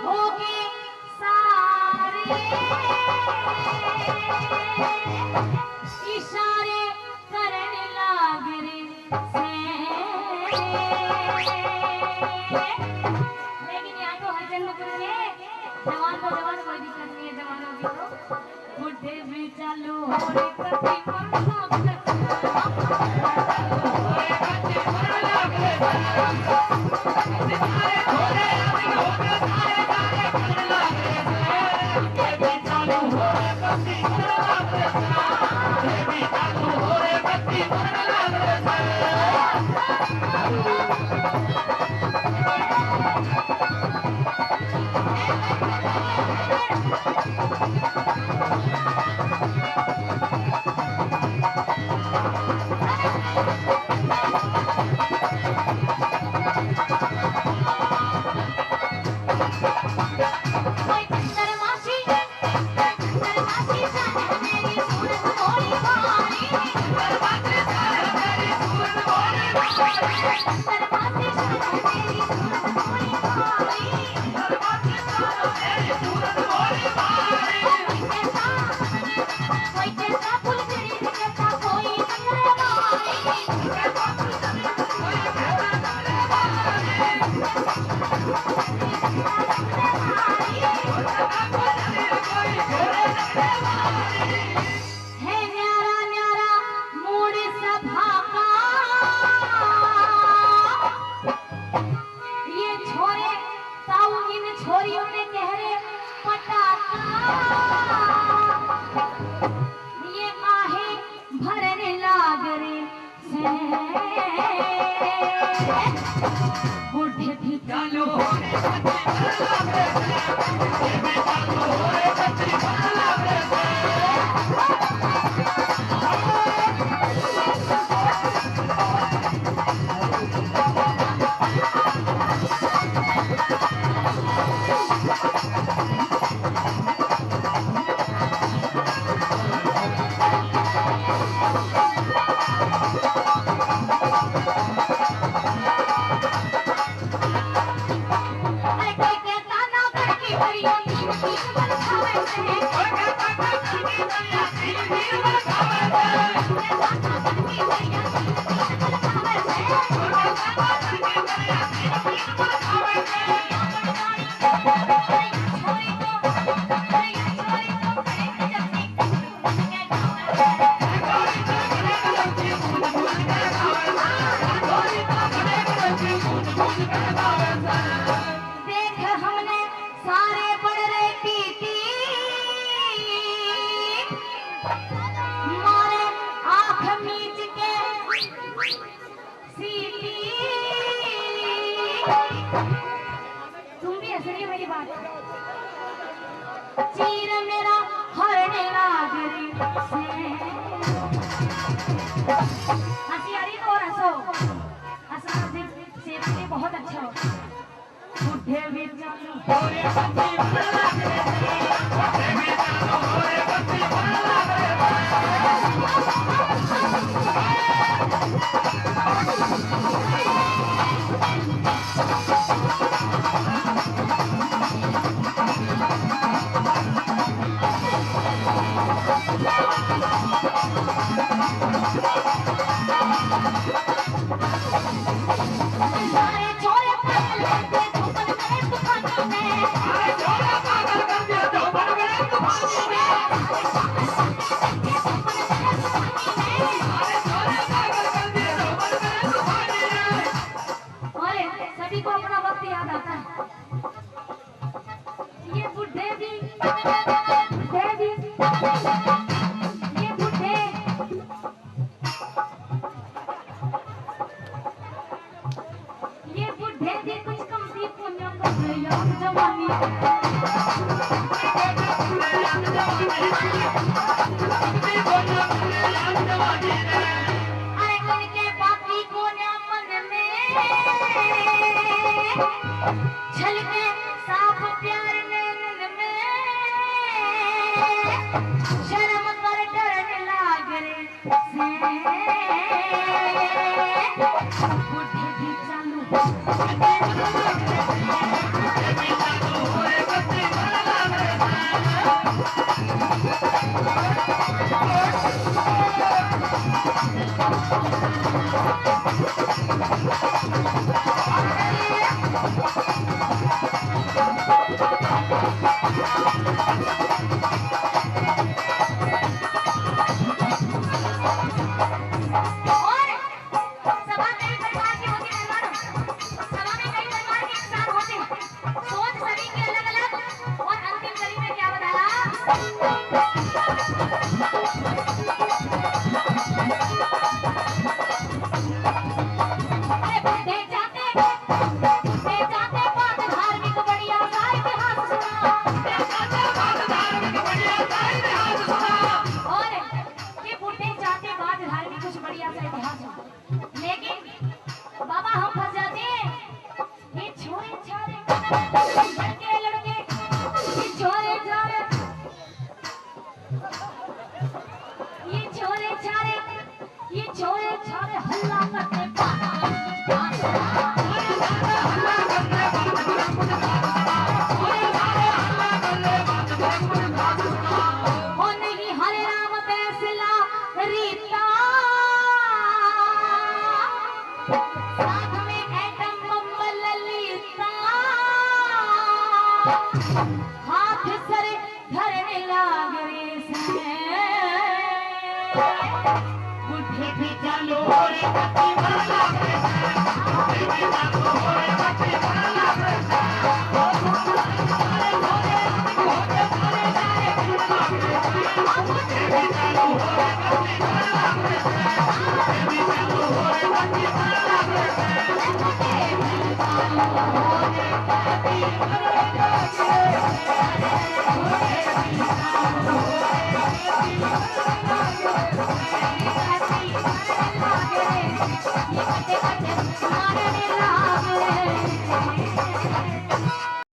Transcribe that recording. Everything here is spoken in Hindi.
होगे सारे इशारे करने लाग रे से। लेकिन यहाँ तो हर जन्म करेंगे जवान को जवान, कोई दिक्कत नहीं है जवानों की तो। बुढ़े भी चालू हो रे कभी बुढ़े भी चालू हो तुम भी हंस रही हो मेरी बात। चीर मेरा हरने लाग रे से। हंसी आ रही तो और हंसो, हंसना सेहत के लिए बहुत अच्छा हो। बुढ़े भी चालू हो रे बत्ती लाग रे से। बुढ़े भी चालू हो रे बत्ती लाग रे छलके साफ प्यार नैनन में, शर्म कर डरने लाग रे से। बुढ़े भी चालू और सभा कई प्रकार की होती है मेहमानों। सभा में कई प्रकार के इंसान होते हैं। सोच सभी की अलग अलग और अंतिम कड़ी में क्या बताया? अरे बढ़ते जाते बात धार्मिक बढ़िया सा इतिहास सुना। और ये बढ़ते जाते बात धार्मिक कुछ बढ़िया सा इतिहास सुना। लेकिन बाबा हम फंस जाते हैं। ये छोरे छारे लड़के ये छोरे छारे हल्ला करते हो नहीं हरे राम फैसला रीता साथ में एटम बम ललिता हाथ सर धरने लाग रे से बुढ़े भी चालू हो रे कति भरला रे बुढ़े भी चालू हो रे कति भरला रे बुढ़े भी चालू हो रे कति भरला रे बुढ़े भी चालू हो रे कति भरला रे बुढ़े भी चालू हो रे कति भरला